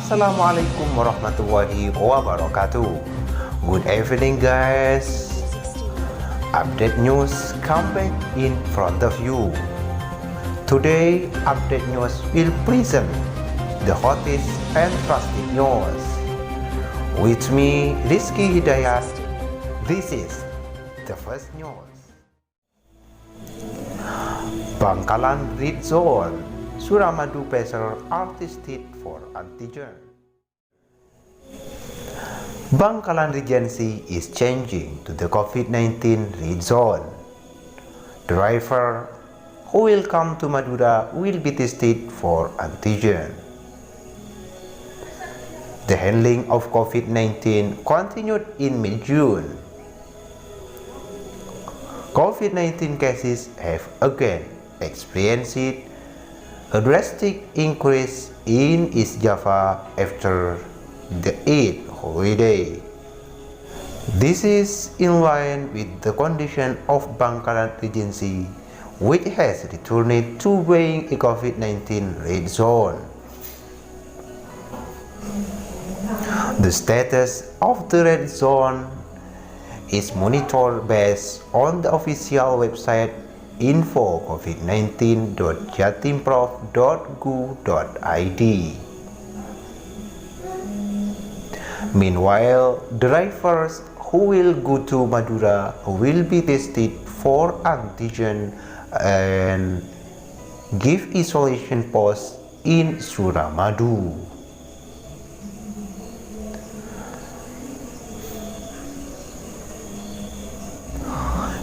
Assalamualaikum warahmatullahi wabarakatuh. Good evening guys. Update news come back in front of you. Today update news will present the hottest and trusted news. With me Riski Hidayat. This is the first news. Bangkalan Red Zone. Suramadu passer arrested for antigen. Bangkalan Regency is changing to the COVID-19 red zone. Driver who will come to Madura will be tested for antigen. The handling of COVID-19 continued in mid-June. COVID-19 cases have again experienced a drastic increase in East Java after the Eid holiday. This is in line with the condition of Bangkalan Regency, which has returned to being a COVID-19 red zone. The status of the red zone is monitored based on the official website info.covid19.jatimprov.go.id. Meanwhile, drivers who will go to Madura will be tested for antigen and give isolation post in Suramadu.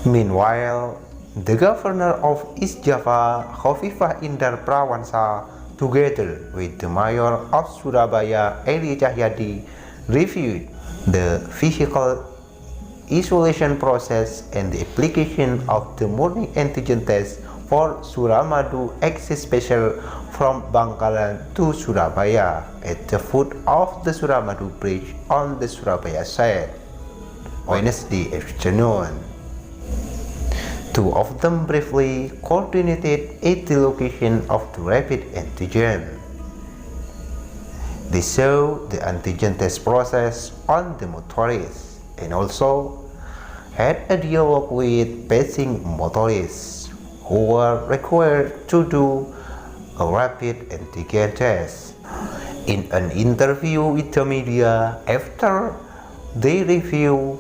Meanwhile, the governor of East Java, Khofifah Indar Prawansa, together with the mayor of Surabaya, Eri Cahyadi, reviewed the physical isolation process and the application of the morning antigen test for Suramadu access special from Bangkalan to Surabaya at the foot of the Suramadu bridge on the Surabaya side, Wednesday afternoon. Two of them briefly coordinated at the location of the rapid antigen. They saw the antigen test process on the motorists and also had a dialogue with passing motorists who were required to do a rapid antigen test. In an interview with the media after they review,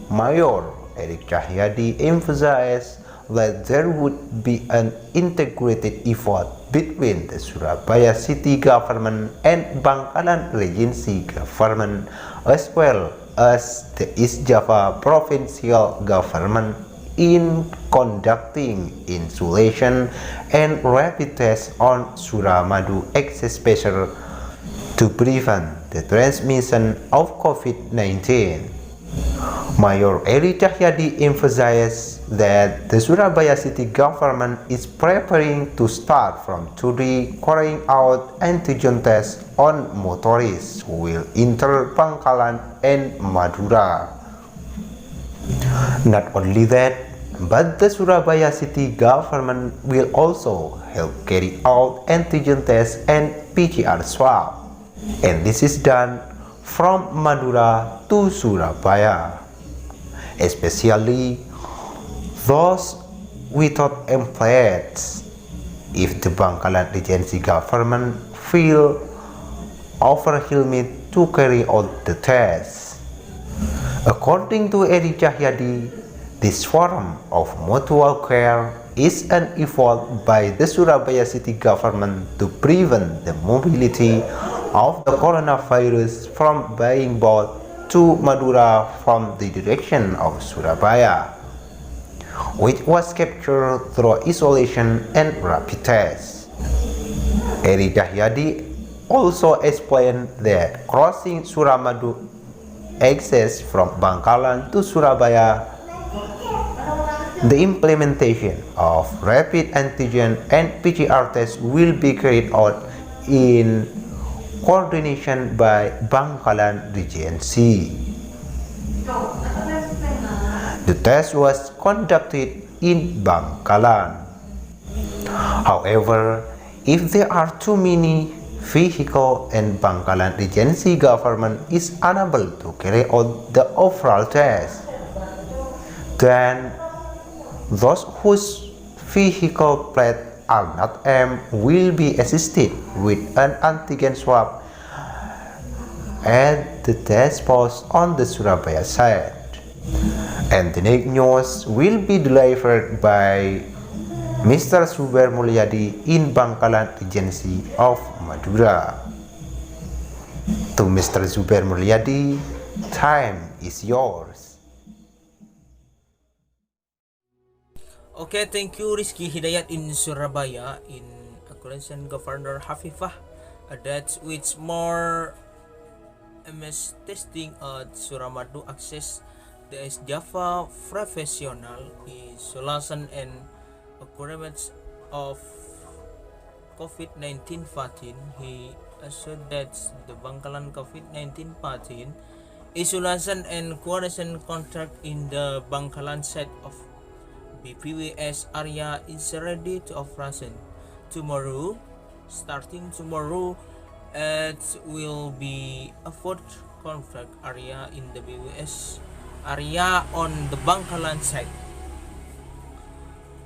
Mayor Erick Cahyadi emphasized that there would be an integrated effort between the Surabaya city government and Bangkalan Regency government as well as the East Java provincial government in conducting insulation and rapid tests on Suramadu access special to prevent the transmission of COVID-19. Mayor Eri Cahyadi emphasized that the Surabaya city government is preparing to start from today carrying out antigen tests on motorists who will enter Bangkalan and Madura. Not only that, but the Surabaya city government will also help carry out antigen tests and PCR swab, and this is done from Madura to Surabaya, especially those without employees. If the Bangkalan Regency government feel overwhelmed to carry out the test. According to Eri Cahyadi, this form of mutual care is an effort by the Surabaya city government to prevent the mobility of the coronavirus from being brought to Madura from the direction of Surabaya, which was captured through isolation and rapid tests. Eri Cahyadi also explained that crossing Suramadu access from Bangkalan to Surabaya, the implementation of rapid antigen and PCR tests will be carried out in coordination by Bangkalan Regency. The test was conducted in Bangkalan. However, if there are too many vehicle and Bangkalan Regency government is unable to carry out the overall test, then those whose vehicle plate are not M will be assisted with an antigen swab at the test post on the Surabaya side, and the news will be delivered by Mr. Zuber Mulyadi in Bangkalan Regency of Madura. To Mr. Zuber Mulyadi, time is yours. Okay, thank you Riski Hidayat in Surabaya in Accordance Governor Hafifah that with more MS testing at Suramadu access the Java professional isolation and occurrence of COVID-19 vaccine. He assured that the Bangkalan COVID-19 vaccine isolation and quarantine contract in the Bangkalan set of BPWS area is ready to operation. Starting tomorrow, it will be a fourth contract area in the BPWS area on the Bangkalan side,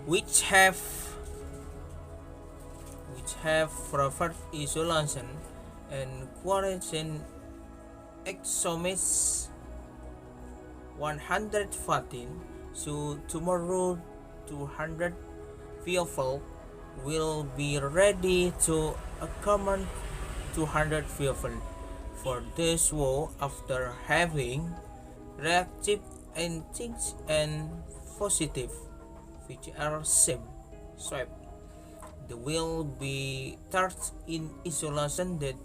which have preferred isolation and quarantine exomis 114. So tomorrow 200 people will be ready to accommodate 200 people for this war after having reactive antigens and positive PCR swab. They will be charged in isolation that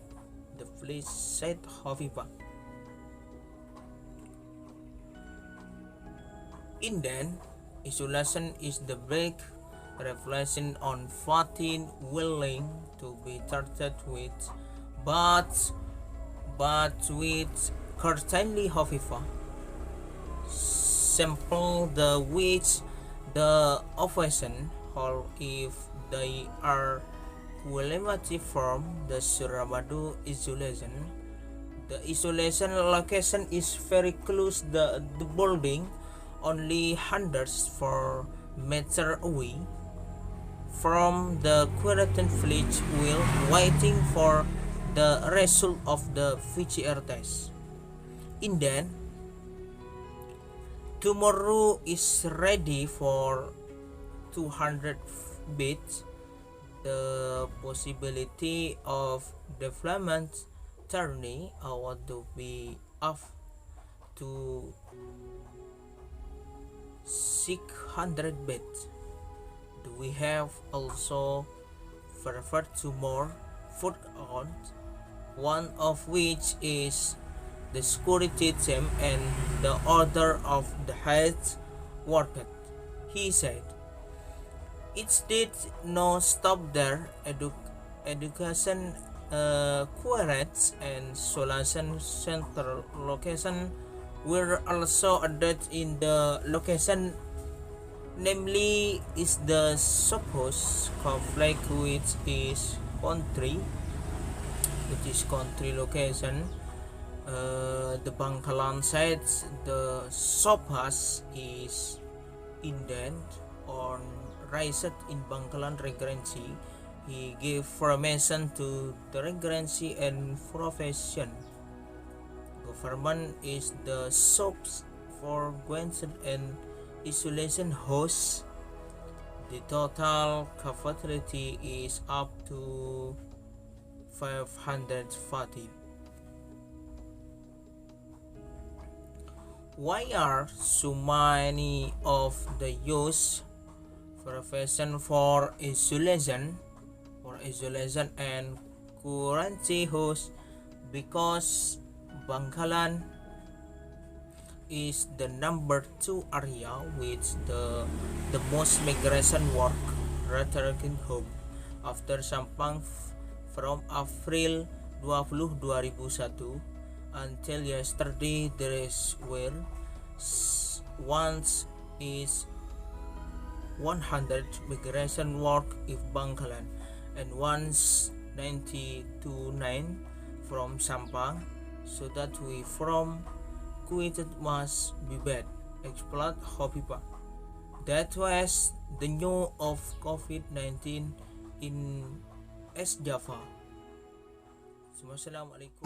the police said Hovipa. In then, isolation is the break reflection on 14 willing to be charged with, but with certainly Hovifa. Sample the which the offension or if they are qualitative from the Suramadu isolation. The isolation location is very close the building, only hundreds of meters away from the quarantine village while waiting for the result of the PCR test. In then, tomorrow is ready for 200 beds. The possibility of development turning out to be up to 600 beds. We have also referred to more food counts, one of which is the security team and the order of the health worker. He said, it did not stop there. Education quarters and solution center location were also added in the location, namely is the supposed conflict which is country location. The Bangkalan sides, the Sopas is indent on raised in Bangkalan Regency. He gave formation to the Regency and profession. Government is the soaps for Gwenson and isolation hosts. The total capacity is up to 540. Why are so many of the use profession for isolation and quarantine hosts? Because Bangkalan is the number 2 area with the most migration work returning home after Sampang from April 20, 2001 until yesterday. There were once is 100 migration work in Bangkalan and once 1929 from Sampang, so that we from quitted must be bad. Exploit Hopipa. That was the news of COVID-19 in East Java. Assalamualaikum.